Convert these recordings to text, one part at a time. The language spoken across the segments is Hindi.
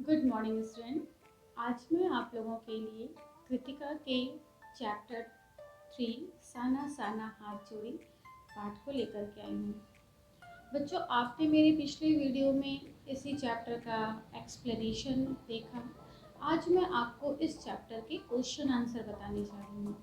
Good morning student. आज मैं आप लोगों के लिए कृतिका के चैप्टर 3 साना साना हाथ जोड़ी पाठ को लेकर के आई हूँ। बच्चों, आपने मेरे पिछले वीडियो में इसी चैप्टर का एक्सप्लेनेशन देखा। आज मैं आपको इस चैप्टर के क्वेश्चन आंसर बताने जा रही हूँ।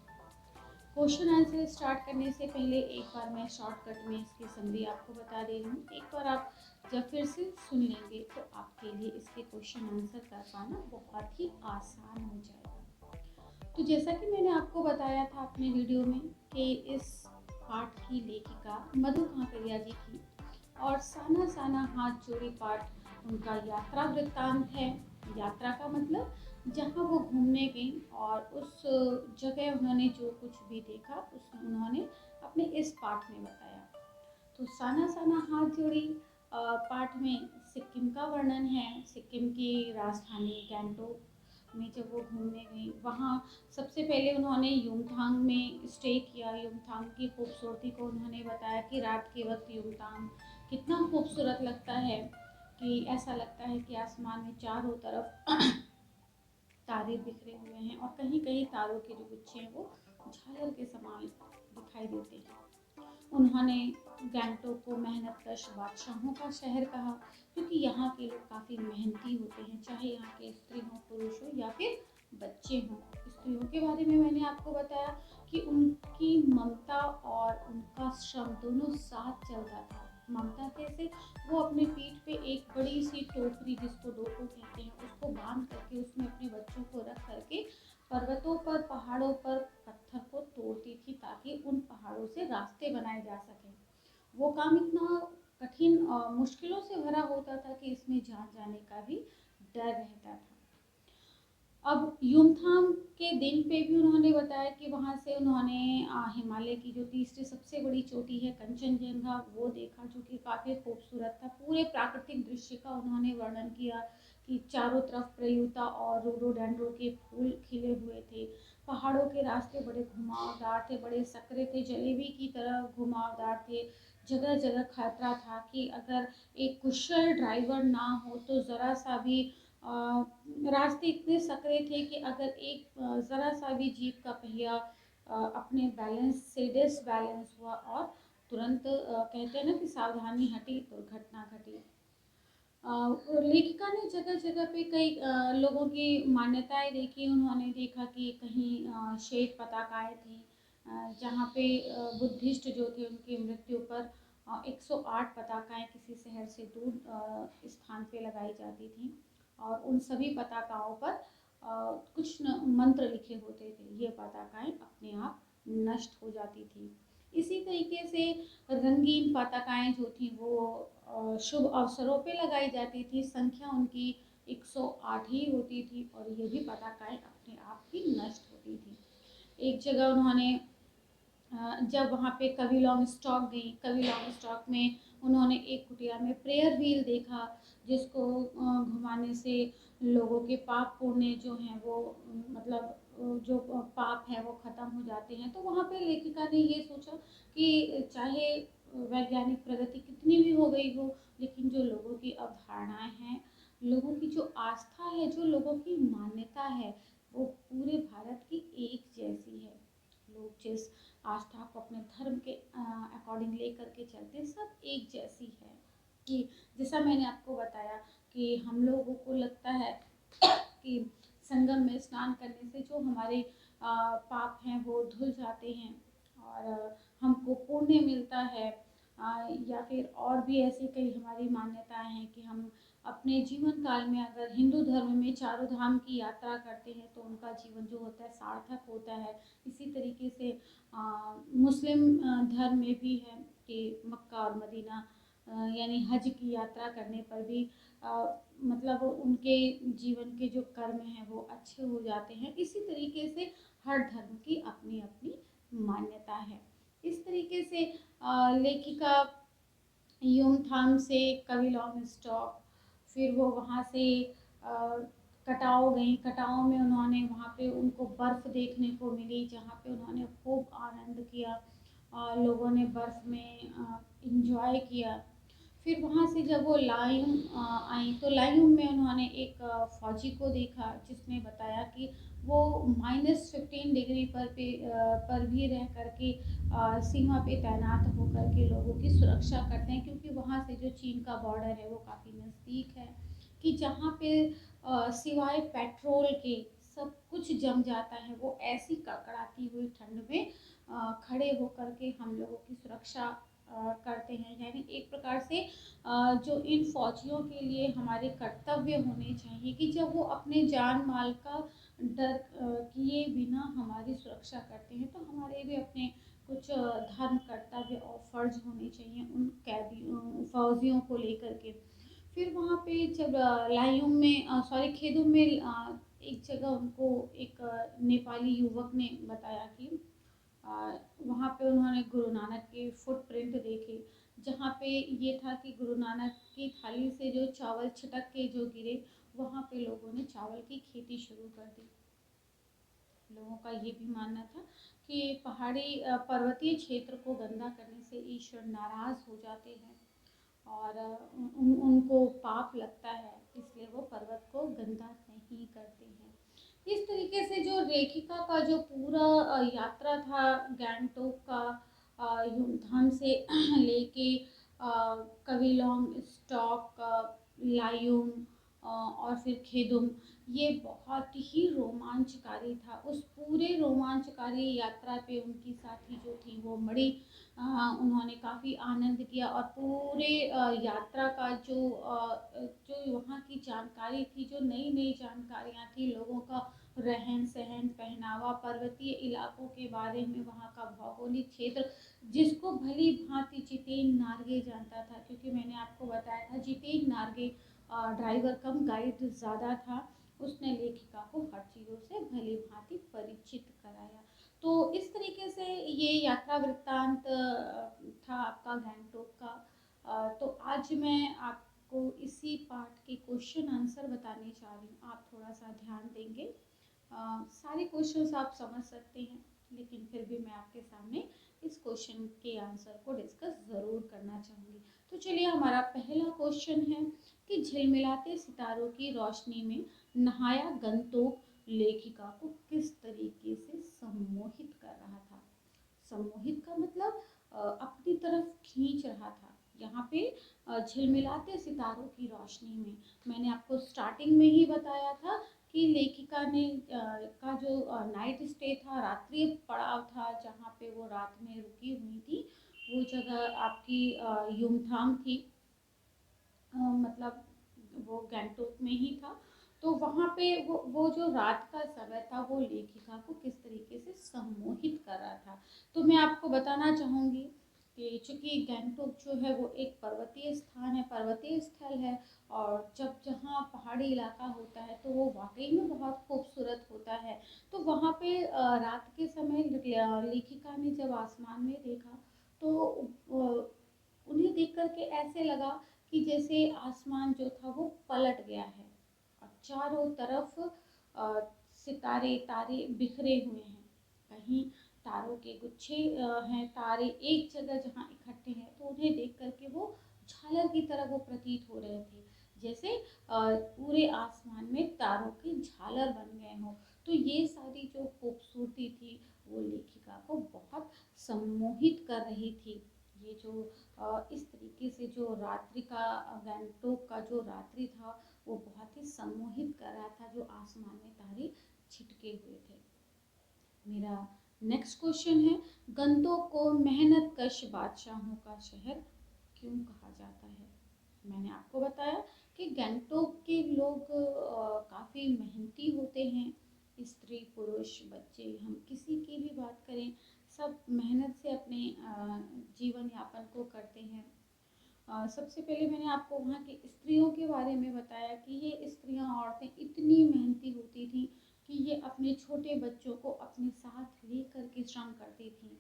क्वेश्चन आंसर स्टार्ट करने से पहले एक बार मैं शॉर्टकट में इसकी समरी आपको बता दे रही हूँ। एक बार आप जब फिर से सुन लेंगे तो आपके लिए इसके क्वेश्चन आंसर कर पाना बहुत ही आसान हो जाएगा। तो जैसा कि मैंने आपको बताया था अपने वीडियो में कि इस पाठ की लेखिका मधु कांकरिया जी थी और साना साना हाथ जोड़ी पाठ उनका यात्रा वृत्तांत है। यात्रा का मतलब जहाँ वो घूमने गई और उस जगह उन्होंने जो कुछ भी देखा उसमें उन्होंने अपने इस पाठ में बताया। तो साना साना हाथ जोड़ी पाठ में सिक्किम का वर्णन है। सिक्किम की राजधानी गैंगटोक में जब वो घूमने गई, वहाँ सबसे पहले उन्होंने युमथांग में स्टे किया। युमथांग की खूबसूरती को उन्होंने बताया कि रात के वक्त युमथांग कितना खूबसूरत लगता है कि ऐसा लगता है कि आसमान में चारों तरफ तारे बिखरे हुए हैं और कहीं कहीं तारों के जो गुच्छे हैं वो झालर के समान दिखाई देते हैं। उन्होंने गैंगटोक को मेहनतकश बादशाहों का शहर कहा क्योंकि यहाँ के लोग काफ़ी मेहनती होते हैं, चाहे यहाँ के स्त्री हो, पुरुष हो या फिर बच्चे हों। स्त्रियों के बारे में मैंने आपको बताया कि उनकी ममता और उनका श्रम दोनों साथ चलता था। ममता कैसे? वो अपने पीठ पे एक बड़ी सी टोकरी, जिसको डोको कहते हैं, उसको बांध करके उसमें अपने बच्चों को रख करके पर्वतों पर, पहाड़ों पर पत्थर को तोड़ती थी ताकि उन पहाड़ों से रास्ते बनाए जा सकें। वो काम इतना कठिन और मुश्किलों से भरा होता था कि इसमें जान जाने का भी डर रहता था। अब युमथांग के दिन पे भी उन्होंने बताया कि वहाँ से उन्होंने हिमालय की जो तीसरी सबसे बड़ी चोटी है कंचनजंगा, वो देखा, जो कि काफ़ी खूबसूरत था। पूरे प्राकृतिक दृश्य का उन्होंने वर्णन किया कि चारों तरफ प्रयुता और रोडोडेंड्रो के फूल खिले हुए थे। पहाड़ों के रास्ते बड़े घुमावदार थे, बड़े सकरे थे, जलेबी की तरह घुमावदार थे। जगह जगह खतरा था कि अगर एक कुशल ड्राइवर ना हो तो ज़रा सा भी रास्ते इतने सकरे थे कि अगर एक ज़रा सा भी जीप का पहिया अपने बैलेंस से डिसबैलेंस हुआ और तुरंत कहते हैं ना कि सावधानी हटी, दुर्घटना घटी। लेखिका ने जगह जगह पे कई लोगों की मान्यताएं देखी। उन्होंने देखा कि कहीं श्वेत पताकाएं थी, जहाँ पे बुद्धिस्ट जो थे उनकी मृत्यु पर 108 पताकाएं किसी शहर से दूर स्थान पे लगाई जाती थी और उन सभी पताकाओं पर कुछ मंत्र लिखे होते थे। ये पताकाएं अपने आप नष्ट हो जाती थी। इसी तरीके से रंगीन पताकाएं जो थी वो शुभ अवसरों पे लगाई जाती थी। संख्या उनकी 108 ही होती थी और ये भी पताकाएं अपने आप ही नष्ट होती थी। एक जगह उन्होंने जब वहाँ पे कवि लॉन्ग स्टॉक गई, कवि लॉन्ग स्टॉक में उन्होंने एक कुटिया में प्रेयर व्हील देखा, जिसको घुमाने से लोगों के पाप पुण्य जो हैं वो मतलब जो पाप है वो खत्म हो जाते हैं। तो वहाँ पे लेखिका ने ये सोचा कि चाहे वैज्ञानिक प्रगति कितनी भी हो गई हो, लेकिन जो लोगों की अवधारणाएं हैं, लोगों की जो आस्था है, जो लोगों की मान्यता है, वो पूरे भारत की एक जैसी है। लोग जिस आस्था को अपने धर्म के अकॉर्डिंग लेकर के चलते, सब एक जैसी है। कि जैसा मैंने आपको बताया कि हम लोगों को लगता है कि संगम में स्नान करने से जो हमारे पाप हैं वो धुल जाते हैं और हमको पुण्य मिलता है। या फिर और भी ऐसी कई हमारी मान्यताएं हैं कि हम अपने जीवन काल में अगर हिंदू धर्म में चारों धाम की यात्रा करते हैं तो उनका जीवन जो होता है सार्थक होता है। इसी तरीके से मुस्लिम धर्म में भी है कि मक्का और मदीना यानी हज की यात्रा करने पर भी मतलब उनके जीवन के जो कर्म हैं वो अच्छे हो जाते हैं। इसी तरीके से हर धर्म की अपनी अपनी मान्यता है। इस तरीके से लेखिका युमथांग से कवि लॉन्ग स्टॉक, फिर वो वहाँ से कटाओ गई। कटाओ में उन्होंने वहाँ पे उनको बर्फ़ देखने को मिली, जहाँ पे उन्होंने खूब आनंद किया और लोगों ने बर्फ़ में इंजॉय किया। फिर वहाँ से जब वो लायूं आई तो लायूं में उन्होंने एक फौजी को देखा जिसने बताया कि वो -15 डिग्री पर भी रह करके सीमा पे तैनात होकर के लोगों की सुरक्षा करते हैं, क्योंकि वहाँ से जो चीन का बॉर्डर है वो काफ़ी नज़दीक है, कि जहाँ पे सिवाय पेट्रोल के सब कुछ जम जाता है, वो ऐसी कड़कड़ाती हुई ठंड में खड़े होकर के हम लोगों की सुरक्षा करते हैं। यानी एक प्रकार से जो इन फौजियों के लिए हमारे कर्तव्य होने चाहिए कि जब वो अपने जान माल का डर किए बिना हमारी सुरक्षा करते हैं, तो हमारे भी अपने कुछ धर्म कर्तव्य और फर्ज होने चाहिए उन कैदी फौजियों को लेकर के। फिर वहाँ पे जब लायुम में सॉरी खेदुम में एक जगह उनको एक नेपाली युवक ने बताया कि वहाँ पे उन्होंने गुरु नानक के फुटप्रिंट देखे, जहाँ पे ये था कि गुरु नानक की थाली से जो चावल छिटक के जो गिरे, वहाँ पे लोगों ने चावल की खेती शुरू कर दी। लोगों का ये भी मानना था कि पहाड़ी पर्वतीय क्षेत्र को गंदा करने से ईश्वर नाराज हो जाते हैं और उनको पाप लगता है, इसलिए वो पर्वत को गंदा नहीं करते हैं। इस तरीके से जो लेखिका का जो पूरा यात्रा था गैंगटोक का, युमथांग से लेके कविलोंग स्टॉक, लायुंग और फिर खेदुम, ये बहुत ही रोमांचकारी था। उस पूरे रोमांचकारी यात्रा पे उनकी साथी जो थी वो मड़ी, उन्होंने काफ़ी आनंद किया और पूरे यात्रा का जो वहाँ की जानकारी थी, जो नई नई जानकारियाँ थी, लोगों का रहन सहन, पहनावा, पर्वतीय इलाकों के बारे में, वहाँ का भौगोलिक क्षेत्र, जिसको भली भांति जितेन नार्गे जानता था, क्योंकि मैंने आपको बताया था जितेन नार्गे ड्राइवर कम गाइड ज़्यादा था, उसने लेखिका को हर चीज़ों से भली भांति परिचित कराया। तो इस तरीके से ये यात्रा वृत्तांत था आपका गैंगटोक का। तो आज मैं आपको इसी पार्ट के क्वेश्चन आंसर बताने चाह रही हूँ, आप थोड़ा सा ध्यान देंगे। सारे क्वेश्चंस आप समझ सकते हैं, लेकिन फिर भी मैं आपके सामने इस क्वेश्चन के आंसर को डिस्कस ज़रूर करना चाहूँगी। तो चलिए, हमारा पहला क्वेश्चन है कि झिलमिलाते सितारों की रोशनी में नहाया गंतोक लेखिका को किस तरीके से सम्मोहित कर रहा था। सम्मोहित का मतलब अपनी तरफ खींच रहा था। यहाँ पे झिलमिलाते सितारों की रोशनी में, मैंने आपको स्टार्टिंग में ही बताया था कि लेखिका ने का जो नाइट स्टे था, रात्रि पड़ाव था, जहाँ पे वो रात में रुकी हुई थी, वो जगह आपकी युमथांग थी, मतलब वो गैंगटोक में ही था। तो वहाँ पे वो जो रात का समय था, वो लेखिका को किस तरीके से सम्मोहित कर रहा था। तो मैं आपको बताना चाहूँगी कि चूँकि गैंगटोक जो है वो एक पर्वतीय स्थान है, पर्वतीय स्थल है, और जब जहाँ पहाड़ी इलाका होता है तो वो वाकई में बहुत खूबसूरत होता है। तो वहाँ पे रात के समय लेखिका ने जब आसमान में देखा, तो उन्हें देख करके ऐसे लगा कि जैसे आसमान जो था वो पलट गया है और चारों तरफ सितारे तारे बिखरे हुए हैं। कहीं तारों के गुच्छे हैं, तारे एक जगह जहाँ इकट्ठे हैं, तो उन्हें देख करके वो झालर की तरह वो प्रतीत हो रहे थे, जैसे पूरे आसमान में तारों की झालर बन गए हों। तो ये सारी जो खूबसूरती थी, वो लेखिका को बहुत सम्मोहित कर रही थी। ये जो इस तरीके से जो रात्रि का गैंगटोक का जो रात्रि था, वो बहुत ही सम्मोहित कर रहा था, जो आसमान में तारे छिटके हुए थे। मेरा नेक्स्ट क्वेश्चन है, गंतोक को मेहनत कश बादशाहों का शहर क्यों कहा जाता है। मैंने आपको बताया कि गैंगटोक के लोग काफ़ी मेहनती होते हैं। स्त्री पुरुष बच्चे, हम किसी की भी बात करें, सब मेहनत से अपने जीवन यापन को करते हैं। सबसे पहले मैंने आपको वहाँ की स्त्रियों के बारे में बताया कि ये स्त्रियाँ, औरतें इतनी मेहनती होती थी कि ये अपने छोटे बच्चों को अपने साथ लेकर के श्रम करती थी।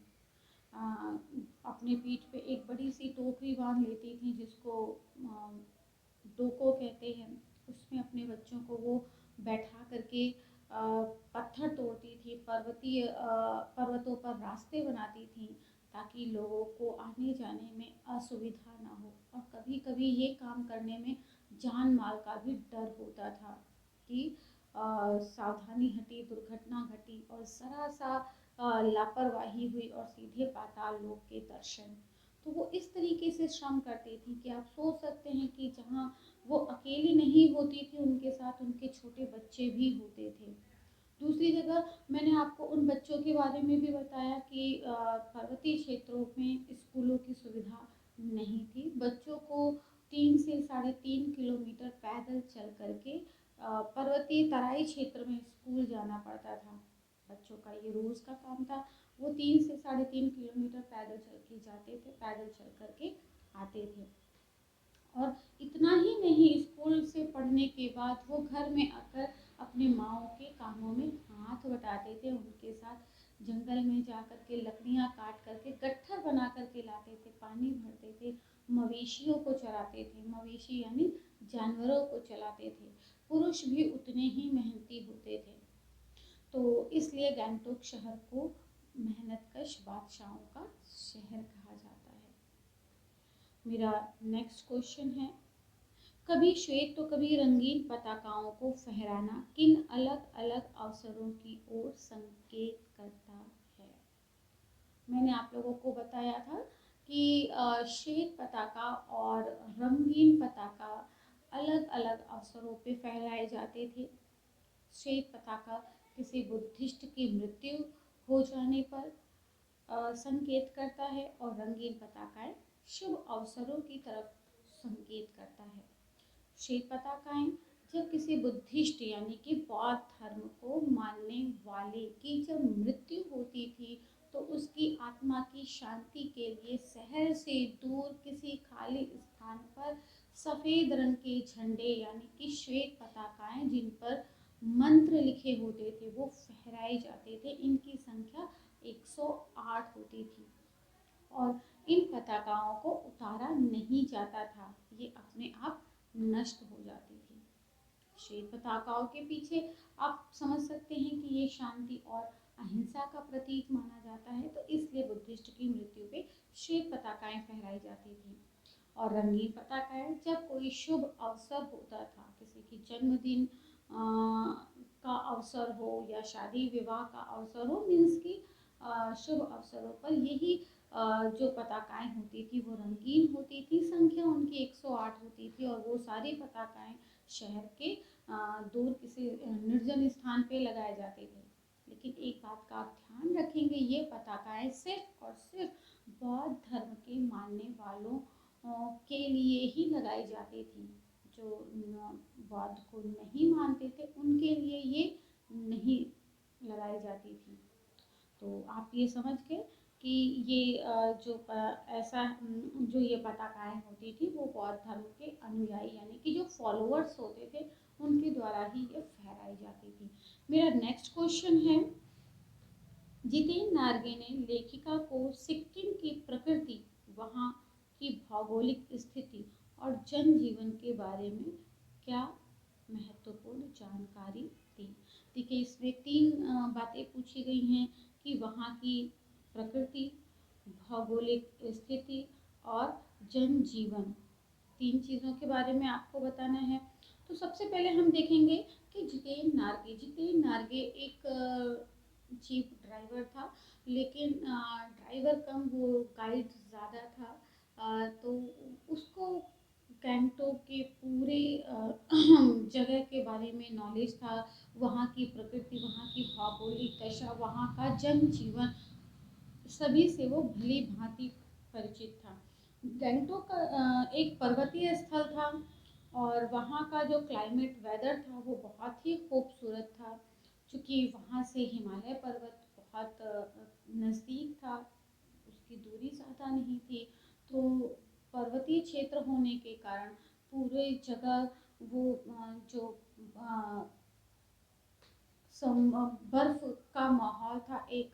अपने पीठ पे एक बड़ी सी टोकरी बांध लेती थी, जिसको डोको कहते हैं, उसमें अपने बच्चों को वो बैठा करके पत्थर तोड़ती थी, पर्वतों पर रास्ते बनाती थी, ताकि लोगों को आने जाने में असुविधा ना हो। और कभी कभी ये काम करने में जान माल का भी डर होता था कि सावधानी हटी, दुर्घटना घटी और जरा सा लापरवाही हुई और सीधे पाताल लोक के दर्शन। तो वो इस तरीके से श्रम करती थी कि आप सोच सकते हैं कि जहाँ वो अकेली नहीं होती थी, उनके साथ उनके छोटे बच्चे भी होते थे। दूसरी जगह मैंने आपको उन बच्चों के बारे में भी बताया कि पर्वतीय क्षेत्रों में स्कूलों की सुविधा नहीं थी। बच्चों को 3 से 3.5 किलोमीटर पैदल चल करके पर्वतीय तराई क्षेत्र में स्कूल जाना पड़ता था। बच्चों का ये रोज का काम था। वो 3 से 3.5 किलोमीटर पैदल चल के जाते थे, पैदल चल करके आते थे। और इतना ही नहीं, स्कूल से पढ़ने के बाद वो घर में आकर अपने माँओं के कामों में हाथ बटाते थे। उनके साथ जंगल में जा कर के लकड़ियाँ काट करके गट्ठर बना करके लाते थे, पानी भरते थे, मवेशियों को चराते थे। मवेशी यानी जानवरों को चलाते थे। पुरुष भी उतने ही मेहनती होते थे। तो इसलिए गैंगटोक शहर को मेहनतकश बादशाहों का शहर कहा जाता है। मेरा नेक्स्ट क्वेश्चन है, कभी श्वेत तो कभी रंगीन पताकाओं को फहराना किन अलग अलग अवसरों की ओर संकेत करता है? मैंने आप लोगों को बताया था कि श्वेत पताका और रंगीन पताका अलग अलग अवसरों पे फहराए जाते थे। श्वेत पताका किसी बुद्धिस्ट की मृत्यु हो जाने पर संकेत करता है और रंगीन पताकाएं शुभ अवसरों की तरफ संकेत करता है। श्वेत पताकाएं जब किसी बुद्धिस्ट यानी कि बौद्ध धर्म को मानने वाले की जब मृत्यु होती थी, तो उसकी आत्मा की शांति के लिए शहर से दूर किसी खाली स्थान पर सफेद रंग के झंडे यानी कि श्वेत पताकाएं जिन पर मंत्र लिखे होते थे वो फहराए जाते थे। इनकी संख्या 108 होती थी और इन पताकाओं को उतारा नहीं जाता था, ये अपने आप नष्ट हो जाती थी। श्वेत पताकाओं के पीछे आप समझ सकते हैं कि ये शांति और अहिंसा का प्रतीक माना जाता है, तो इसलिए बुद्धिस्ट की मृत्यु पे श्वेत पताकाएं फहराई जाती थी। और रंगीन पताकाएं जब कोई शुभ अवसर होता था, किसी की जन्मदिन का अवसर हो या शादी विवाह का अवसर हो, मीन्स की शुभ अवसरों पर यही जो पताकाएं होती थी वो रंगीन होती थी। संख्या उनकी 108 होती थी और वो सारी पताकाएं शहर के दूर किसी निर्जन स्थान पे लगाए जाते थे। लेकिन एक बात का आप ध्यान रखेंगे, ये पताकाएं सिर्फ और सिर्फ बौद्ध धर्म के मानने वालों के लिए ही लगाई जाती थी। जो बौद्ध को नहीं मानते थे उनके लिए ये नहीं लगाई जाती थी। तो आप ये समझ गए कि ये जो ये पताकाएं होती थी वो बौद्ध धर्म के अनुयायी यानी कि जो फॉलोअर्स होते थे उनके द्वारा ही ये फहराई जाती थी। मेरा नेक्स्ट क्वेश्चन है, जितेन नार्गे ने लेखिका को सिक्किम की प्रकृति, वहाँ की भौगोलिक स्थिति और जनजीवन के बारे में क्या महत्वपूर्ण जानकारी दी? देखिए, इसमें 3 बातें पूछी गई हैं कि वहाँ की प्रकृति, भौगोलिक स्थिति और जनजीवन, 3 चीज़ों के बारे में आपको बताना है। तो सबसे पहले हम देखेंगे कि जितेन नार्गे एक जीप ड्राइवर था, लेकिन ड्राइवर कम वो गाइड ज़्यादा था। तो उसको गैंगटोक के पूरे जगह के बारे में नॉलेज था, वहाँ की प्रकृति, वहाँ की भौगोलिक दशा, वहाँ का जनजीवन, सभी से वो भली भांति परिचित था। गैंगटोक का एक पर्वतीय स्थल था और वहाँ का जो क्लाइमेट वेदर था वो बहुत ही खूबसूरत था। क्योंकि वहाँ से हिमालय पर्वत बहुत नज़दीक था, उसकी दूरी ज़्यादा नहीं थी, तो पर्वतीय क्षेत्र होने के कारण पूरे जगह वो जो बर्फ का माहौल था, एक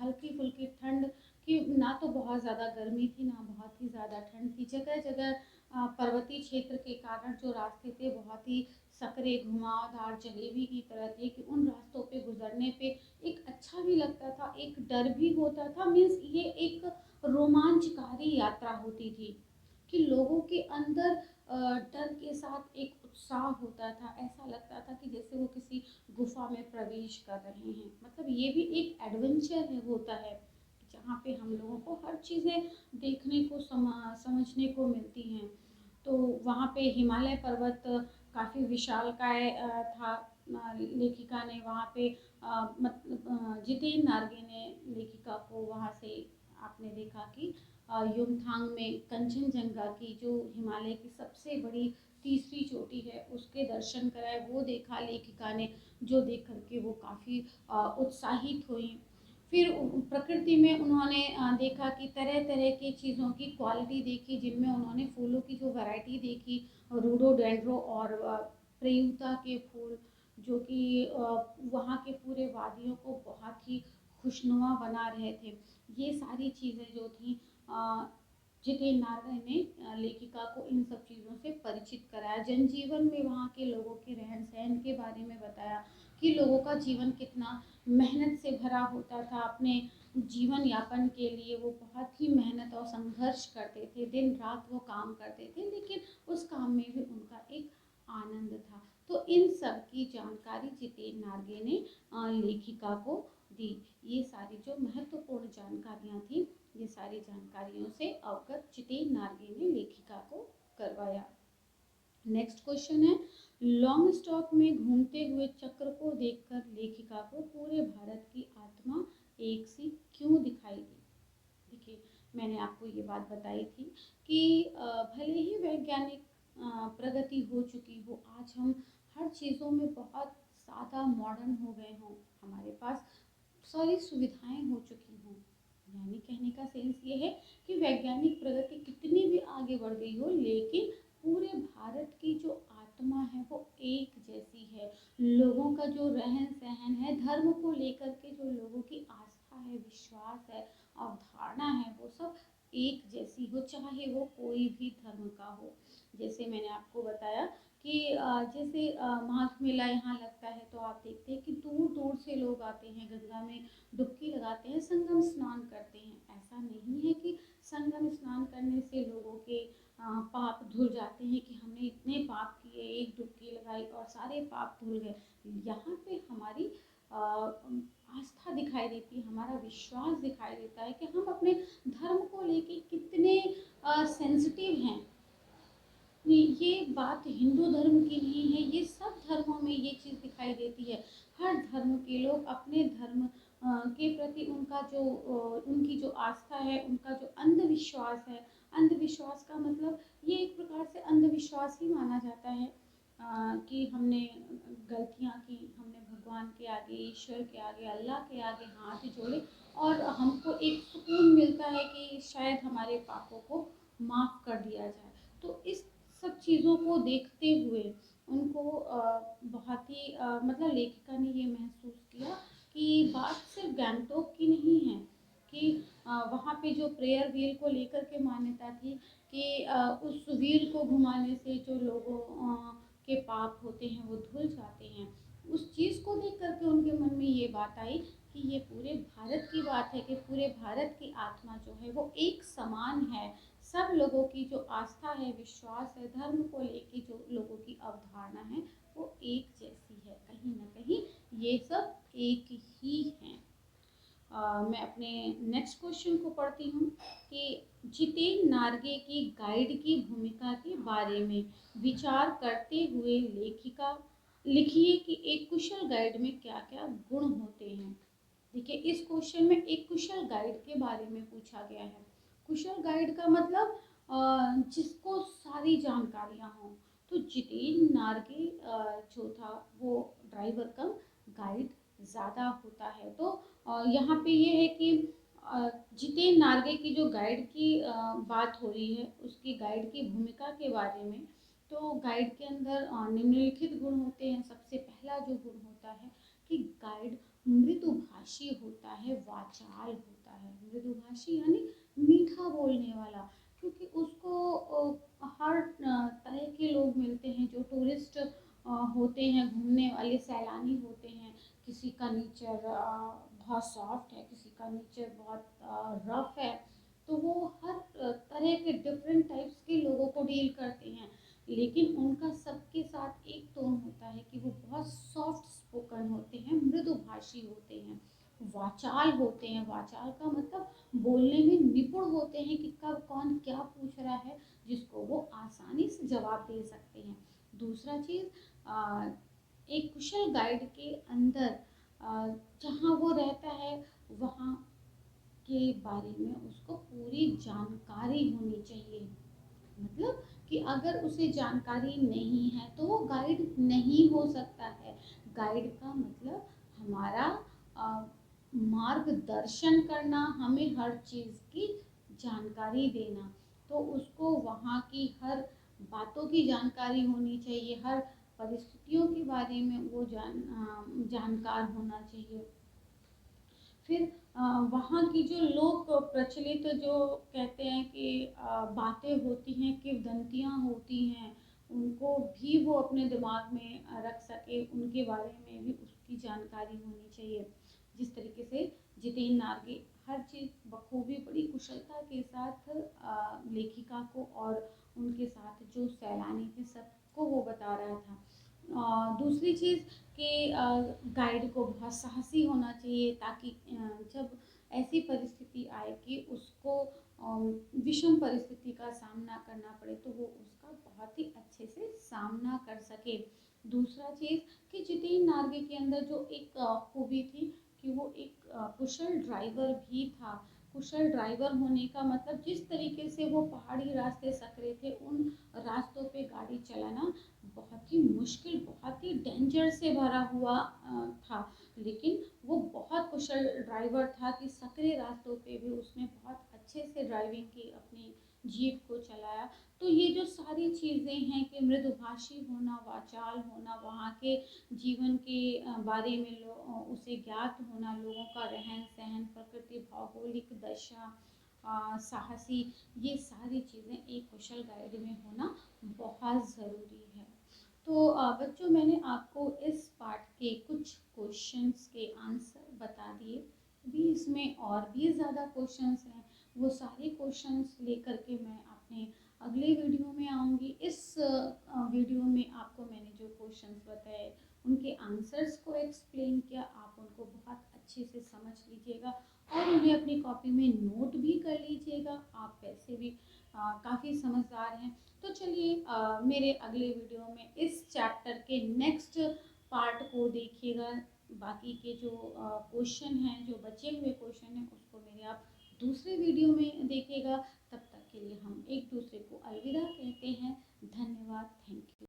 हल्की फुल्की ठंड की, ना तो बहुत ज़्यादा गर्मी थी ना बहुत ही ज़्यादा ठंड थी। जगह जगह पर्वतीय क्षेत्र के कारण जो रास्ते थे बहुत ही सकरे घुमावदार जलेबी की तरह थे कि उन रास्तों पे गुजरने पे एक अच्छा भी लगता था, एक डर भी होता था। मीन्स ये एक रोमांचकारी यात्रा होती थी कि लोगों के अंदर डर के साथ एक उत्साह होता था। ऐसा लगता था कि जैसे वो किसी गुफा में प्रवेश कर रहे हैं। मतलब ये भी एक एडवेंचर है, होता है, जहाँ पे हम लोगों को हर चीज़ें देखने को समझने को मिलती हैं। तो वहाँ पे हिमालय पर्वत काफ़ी विशालकाय था। लेखिका ने वहाँ पे मतलब जितेन नार्गे ने लेखिका को वहाँ से, आपने देखा कि युमथांग में कंचनजंगा की जो हिमालय की सबसे बड़ी तीसरी चोटी है उसके दर्शन कराए, वो देखा लेखिका ने, जो देख करके वो काफ़ी उत्साहित हुई। फिर प्रकृति में उन्होंने देखा कि तरह तरह की चीज़ों की क्वालिटी देखी, जिनमें उन्होंने फूलों की जो वैरायटी देखी, रोडोडेंड्रो और प्रेयुता के फूल, जो कि वहाँ के पूरे वादियों को बहुत ही खुशनुमा बना रहे थे। ये सारी चीज़ें जो थी जितेन नार्वे ने लेखिका को इन सब चीज़ों से परिचित कराया। जनजीवन में वहाँ के लोगों के रहन सहन के बारे में बताया कि लोगों का जीवन कितना मेहनत से भरा होता था। अपने जीवन यापन के लिए वो बहुत ही मेहनत और संघर्ष करते थे, दिन रात वो काम करते थे, लेकिन उस काम में भी उनका एक आनंद था। तो इन सब की जानकारी जितेन नार्गे ने लेखिका को दी। ये सारी जो महत्वपूर्ण जानकारियाँ थी, ये सारी जानकारियों से अवगत जितेन नार्गे ने लेखिका को करवाया। नेक्स्ट क्वेश्चन है, लॉन्ग स्टॉक में घूमते हुए चक्र को देखकर लेखिका को पूरे भारत की आत्मा एक सी क्यों दिखाई दी? देखिए, मैंने आपको ये बात बताई थी कि भले ही वैज्ञानिक प्रगति हो चुकी हो, आज हम हर चीज़ों में बहुत ज़्यादा मॉडर्न हो गए हों, हमारे पास सारी सुविधाएं हो चुकी हों, यानी कहने का सेंस ये है कि वैज्ञानिक प्रगति कितनी भी आगे बढ़ गई हो, लेकिन पूरे भारत की जो आत्मा है वो एक जैसी है। लोगों का जो रहन सहन है, धर्म को लेकर के जो लोगों की आस्था है, विश्वास है, अवधारणा है, वो सब एक जैसी हो, चाहे वो कोई भी धर्म का हो। जैसे मैंने आपको बताया कि जैसे माघ मेला यहाँ लगता है, तो आप देखते हैं कि दूर दूर से लोग आते हैं, गंगा में डुबकी लगाते हैं, संगम स्नान करते हैं। ऐसा नहीं है कि संगम स्नान करने से लोगों के पाप धुल जाते हैं कि हमने इतने पाप किए, एक डुबकी लगाई और सारे पाप धुल गए। यहाँ पे हमारी आस्था दिखाई देती है, हमारा विश्वास दिखाई देता है कि हम अपने धर्म को लेके कितने सेंसिटिव हैं। ये बात हिंदू धर्म की नहीं है, ये सब धर्मों में ये चीज़ दिखाई देती है। हर धर्म के लोग अपने धर्म के प्रति उनका जो उनकी जो आस्था है, उनका जो अंधविश्वास है, अंधविश्वास का मतलब ये एक प्रकार से अंधविश्वास ही माना जाता है कि हमने गलतियाँ की, हमने भगवान के आगे, ईश्वर के आगे, अल्लाह के आगे हाथ जोड़े और हमको एक सुकून मिलता है कि शायद हमारे पापों को माफ़ कर दिया जाए। तो इस सब चीज़ों को देखते हुए उनको बहुत ही मतलब लेखिका ने ये महसूस किया कि बात सिर्फ गैंगटोक की नहीं है, कि वहाँ पे जो प्रेयर व्हील को लेकर के मान्यता थी कि उस व्हील को घुमाने से जो लोगों के पाप होते हैं वो धुल जाते हैं। उस चीज़ को देख करके उनके मन में ये बात आई कि ये पूरे भारत की बात है, कि पूरे भारत की आत्मा जो है वो एक समान है। सब लोगों की जो आस्था है, विश्वास है, धर्म को लेके जो लोगों की अवधारणा है वो एक जैसी है। कहीं ना कहीं ये सब एक ही हैं। मैं अपने नेक्स्ट क्वेश्चन को पढ़ती हूँ कि जितेन नार्गे की गाइड की भूमिका के बारे में विचार करते हुए लेखिका लिखिए कि एक कुशल गाइड में क्या क्या गुण होते हैं। देखिए, इस क्वेश्चन में एक कुशल गाइड के बारे में पूछा गया है। कुशल गाइड का मतलब जिसको सारी जानकारियाँ हों। तो जितेन नार्गे जो था वो ड्राइवर कम गाइड ज़्यादा होता है। तो यहाँ पे ये है कि जितेन नार्गे की जो गाइड की बात हो रही है, उसकी गाइड की भूमिका के बारे में। तो गाइड के अंदर निम्नलिखित गुण होते हैं। सबसे पहला जो गुण होता है कि गाइड मृदुभाषी होता है, वाचाल होता है। मृदुभाषी यानी मीठा बोलने वाला, क्योंकि उसको हर तरह के लोग मिलते हैं जो टूरिस्ट होते हैं, घूमने वाले सैलानी होते हैं। किसी का नेचर बहुत सॉफ्ट है, किसी का नेचर बहुत रफ है। तो वो हर तरह के डिफरेंट टाइप्स के लोगों को डील करते हैं, लेकिन उनका सबके साथ एक टोन होता है कि वो बहुत सॉफ्ट स्पोकन होते हैं, मृदुभाषी होते हैं, वाचाल होते हैं। वाचाल का मतलब बोलने में निपुण होते हैं कि कब कौन क्या पूछ रहा है, जिसको वो आसानी से जवाब दे सकते हैं। दूसरा चीज़, एक कुशल गाइड के अंदर जहाँ वो रहता है वहाँ के बारे में उसको पूरी जानकारी होनी चाहिए। मतलब कि अगर उसे जानकारी नहीं है तो वो गाइड नहीं हो सकता है। गाइड का मतलब हमारा अ, मार्गदर्शन करना, हमें हर चीज़ की जानकारी देना। तो उसको वहाँ की हर बातों की जानकारी होनी चाहिए, हर परिस्थितियों के बारे में वो जानकार होना चाहिए। फिर वहाँ की जो लोक प्रचलित जो कहते हैं कि बातें होती हैं, किंवदंतियाँ होती हैं, उनको भी वो अपने दिमाग में रख सके, उनके बारे में भी उसकी जानकारी होनी चाहिए। जिस तरीके से जितेंद्र नार्गे हर चीज़ बखूबी बड़ी कुशलता के साथ लेखिका को और उनके साथ जो सैलानी थे सबको वो बता रहा था। दूसरी चीज़ कि गाइड को बहुत साहसी होना चाहिए, ताकि जब ऐसी परिस्थिति आए कि उसको विषम परिस्थिति का सामना करना पड़े तो वो उसका बहुत ही अच्छे से सामना कर सके। दूसरा चीज़ कि जितेंद्र नार्गे के अंदर जो एक खूबी थी कि वो एक कुशल ड्राइवर भी था। कुशल ड्राइवर होने का मतलब जिस तरीके से वो पहाड़ी रास्ते सकरे थे, उन रास्तों पे गाड़ी चलाना बहुत ही मुश्किल, बहुत ही डेंजर से भरा हुआ था। लेकिन वो बहुत कुशल ड्राइवर था कि सकरे रास्तों पे भी उसने बहुत अच्छे से ड्राइविंग की, अपनी जीप को चलाया। तो ये जो सारी चीज़ें हैं कि मृदुभाषी होना, वाचाल होना, वहाँ के जीवन के बारे में उसे ज्ञात होना, लोगों का रहन सहन, प्रकृति, भौगोलिक दशा, साहसी, ये सारी चीज़ें एक कुशल गाइड में होना बहुत ज़रूरी है। तो बच्चों, मैंने आपको इस पार्ट के कुछ क्वेश्चंस के आंसर बता दिए। अभी इसमें और भी ज़्यादा क्वेश्चंस हैं, वो सारे क्वेश्चंस लेकर के मैं अपने अगले वीडियो में आऊँगी। इस वीडियो में आपको मैंने जो क्वेश्चंस बताए उनके आंसर्स को एक्सप्लेन किया, आप उनको बहुत अच्छे से समझ लीजिएगा और उन्हें अपनी कॉपी में नोट भी कर लीजिएगा। आप वैसे भी काफ़ी समझदार हैं। तो चलिए मेरे अगले वीडियो में इस चैप्टर के नेक्स्ट पार्ट को देखिएगा। बाकी के जो क्वेश्चन हैं, जो बचे हुए क्वेश्चन हैं, उसको मेरे आप दूसरे वीडियो में देखिएगा। तब तक के लिए हम एक दूसरे को अलविदा कहते हैं। धन्यवाद, थैंक यू।